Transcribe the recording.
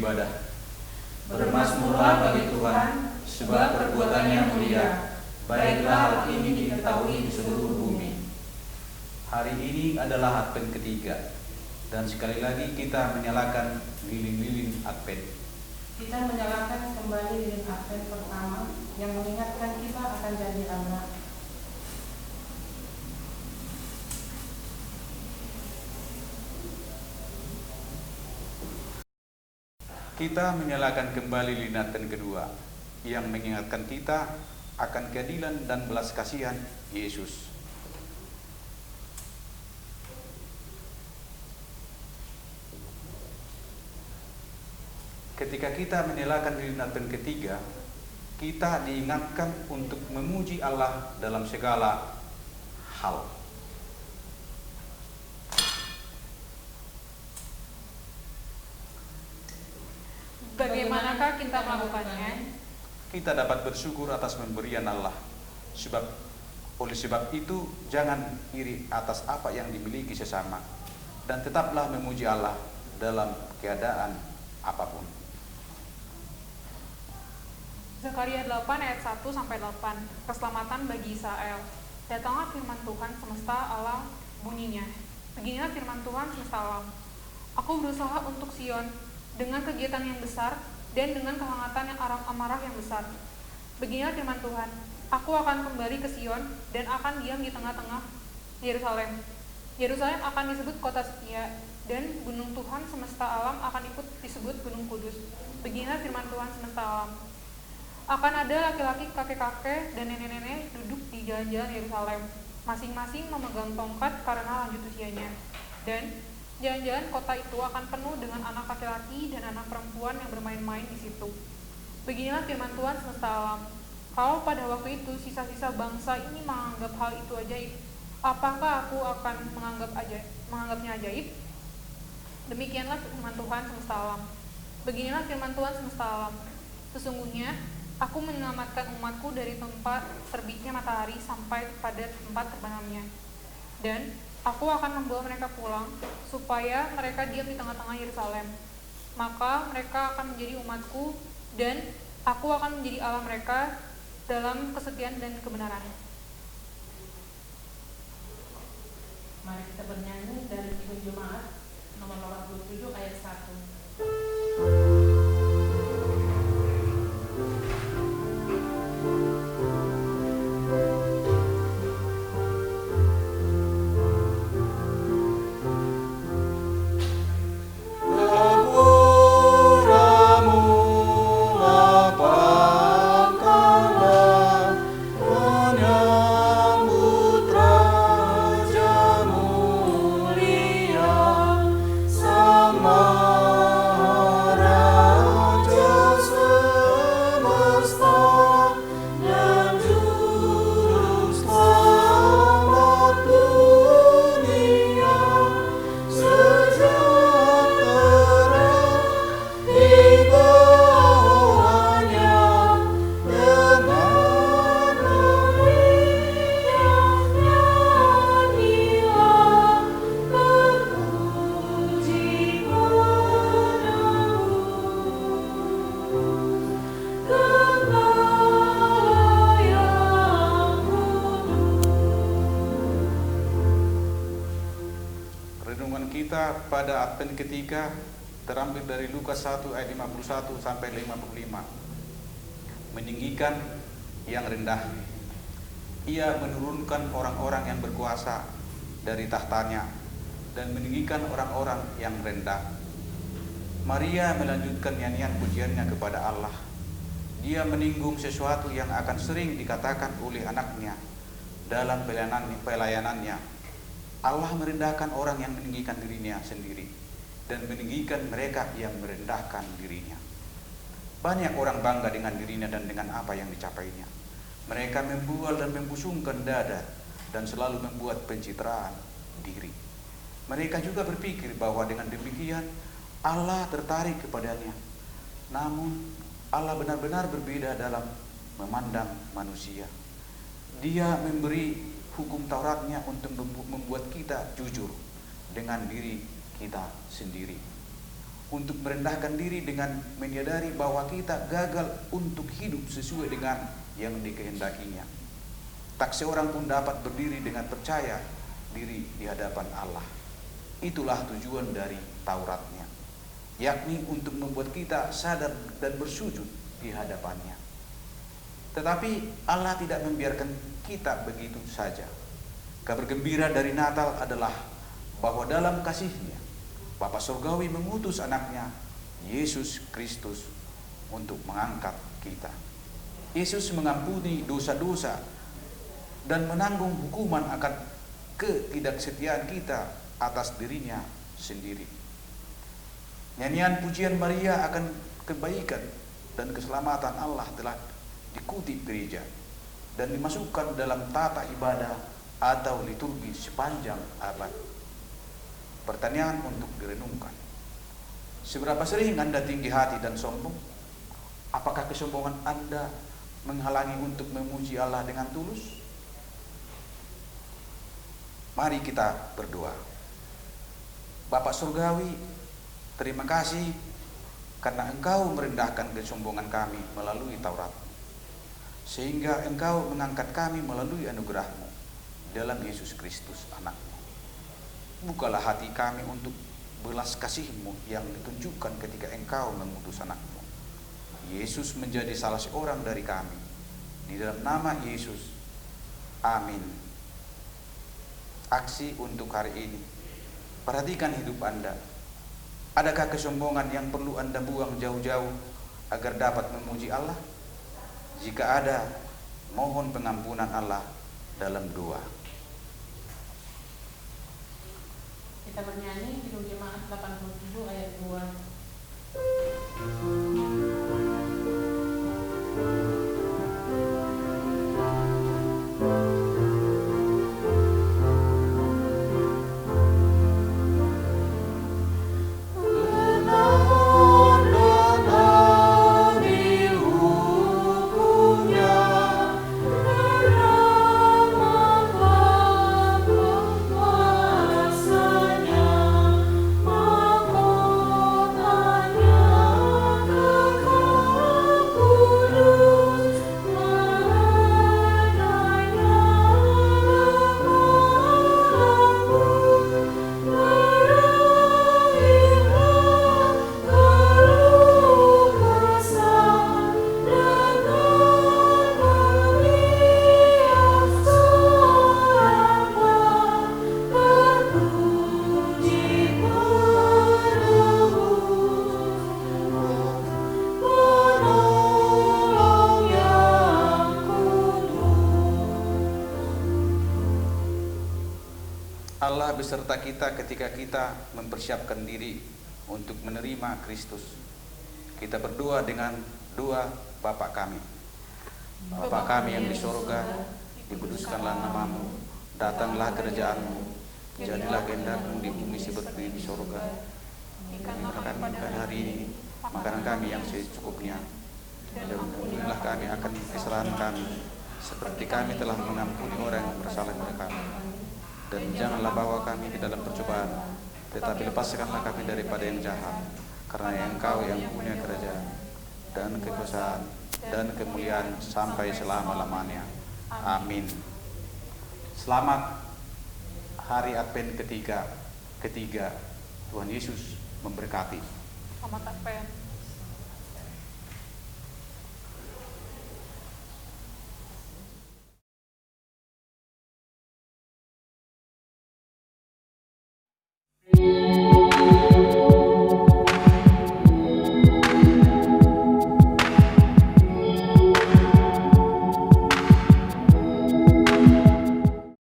beribadah. Bermasmurlah bagi Tuhan, sebab perbuatannya mulia. Baiklah hal ini diketahui di seluruh bumi. Hari ini adalah Advent ketiga, dan sekali lagi kita menyalakan lilin-lilin Advent. Kita menyalakan kembali lilin Advent pertama yang mengingatkan kita akan janji Allah. Kita menyalakan kembali lilin Advent kedua yang mengingatkan kita akan keadilan dan belas kasihan Yesus. Ketika kita menyalakan lilin Advent ketiga, kita diingatkan untuk memuji Allah dalam segala hal. Bagaimanakah kita melakukannya? Kita dapat bersyukur atas pemberian Allah. Oleh sebab itu, jangan iri atas apa yang dimiliki sesama, dan tetaplah memuji Allah dalam keadaan apapun. Zakaria 8 ayat 1-8. Keselamatan bagi Israel. Datanglah firman Tuhan semesta alam bunyinya. Beginilah firman Tuhan semesta alam. Aku berusaha untuk Sion dengan kegiatan yang besar dan dengan kehangatan yang amarah yang besar. Beginilah firman Tuhan, aku akan kembali ke Sion dan akan diam di tengah-tengah Yerusalem. Yerusalem akan disebut kota setia, dan gunung Tuhan semesta alam akan ikut disebut gunung kudus. Beginilah firman Tuhan semesta alam. Akan ada laki-laki, kakek-kakek, dan nenek-nenek duduk di jalan-jalan Yerusalem, masing-masing memegang tongkat karena lanjut usianya. Dan jalan-jalan kota itu akan penuh dengan anak laki-laki dan anak perempuan yang bermain-main di situ. Beginilah firman Tuhan semesta alam. Kalau pada waktu itu sisa-sisa bangsa ini menganggap hal itu ajaib, apakah aku akan menganggapnya ajaib? Demikianlah firman Tuhan semesta alam. Beginilah firman Tuhan semesta alam. Sesungguhnya aku menyelamatkan umatku dari tempat terbitnya matahari sampai pada tempat terbenamnya. Dan aku akan membawa mereka pulang, supaya mereka diam di tengah-tengah Yerusalem. Maka mereka akan menjadi umatku, dan aku akan menjadi Allah mereka dalam kesetiaan dan kebenaran. Mari kita bernyanyi dari Kidung Jemaat nomor 87 ayat 1. Pada Advent ketiga terambil dari Lukas 1 ayat 51 sampai 55. Meninggikan yang rendah. Ia menurunkan orang-orang yang berkuasa dari tahtanya dan meninggikan orang-orang yang rendah. Maria melanjutkan nyanyian pujiannya kepada Allah. Dia meninggung sesuatu yang akan sering dikatakan oleh anaknya dalam pelayanannya. Allah merendahkan orang yang meninggikan dirinya sendiri dan meninggikan mereka yang merendahkan dirinya. Banyak orang bangga dengan dirinya dan dengan apa yang dicapainya. Mereka membual dan membusungkan dada dan selalu membuat pencitraan diri. Mereka juga berpikir bahwa dengan demikian Allah tertarik kepadanya. Namun Allah benar-benar berbeda dalam memandang manusia. Dia memberi hukum Tauratnya untuk membuat kita jujur dengan diri kita sendiri. untuk merendahkan diri dengan menyadari bahwa kita gagal untuk hidup sesuai dengan yang dikehendakinya. Tak seorang pun dapat berdiri dengan percaya diri di hadapan Allah. Itulah tujuan dari Tauratnya, yakni untuk membuat kita sadar dan bersujud di hadapannya. Tetapi Allah tidak membiarkan kita begitu saja. Kabar gembira dari Natal adalah bahwa dalam kasih-Nya Bapa Surgawi mengutus anaknya Yesus Kristus untuk mengangkat kita. Yesus mengampuni dosa-dosa dan menanggung hukuman akan ketidaksetiaan kita atas dirinya sendiri. Nyanyian pujian Maria akan kebaikan dan keselamatan Allah telah dikutip gereja dan dimasukkan dalam tata ibadah atau liturgi sepanjang abad. Pertanyaan untuk direnungkan: seberapa sering Anda tinggi hati dan sombong? Apakah kesombongan Anda menghalangi untuk memuji Allah dengan tulus? Mari kita berdoa. Bapa Surgawi, terima kasih karena Engkau merendahkan kesombongan kami melalui Taurat, sehingga Engkau mengangkat kami melalui anugerah-Mu dalam Yesus Kristus anak-Mu. Bukalah hati kami untuk belas kasih-Mu yang ditunjukkan ketika Engkau mengutus anak-Mu. Yesus menjadi salah seorang dari kami. Di dalam nama Yesus, amin. Aksi untuk hari ini: perhatikan hidup Anda. Adakah kesombongan yang perlu Anda buang jauh-jauh agar dapat memuji Allah? Jika ada, mohon pengampunan Allah dalam doa. Kita bernyanyi Kidung Jemaat 87 ayat 2. Allah beserta kita ketika kita mempersiapkan diri untuk menerima Kristus. Kita berdoa dengan doa Bapa kami. Bapa kami yang di sorga, dikuduskanlah namamu, datanglah kerajaan-Mu, jadilah kehendak-Mu di bumi seperti di sorga. Berikanlah kami pada hari ini makanan kami yang secukupnya, dan ampunilah kami akan kesalahan kami, seperti kami telah mengampuni orang yang bersalah kepada kami. Dan janganlah bawa kami ke dalam percobaan, tetapi lepaskanlah kami daripada yang jahat, karena Engkau yang punya kerajaan dan kekuasaan dan kemuliaan sampai selama-lamanya. Amin. Selamat hari Advent ketiga. Tuhan Yesus memberkati. Selamat Advent.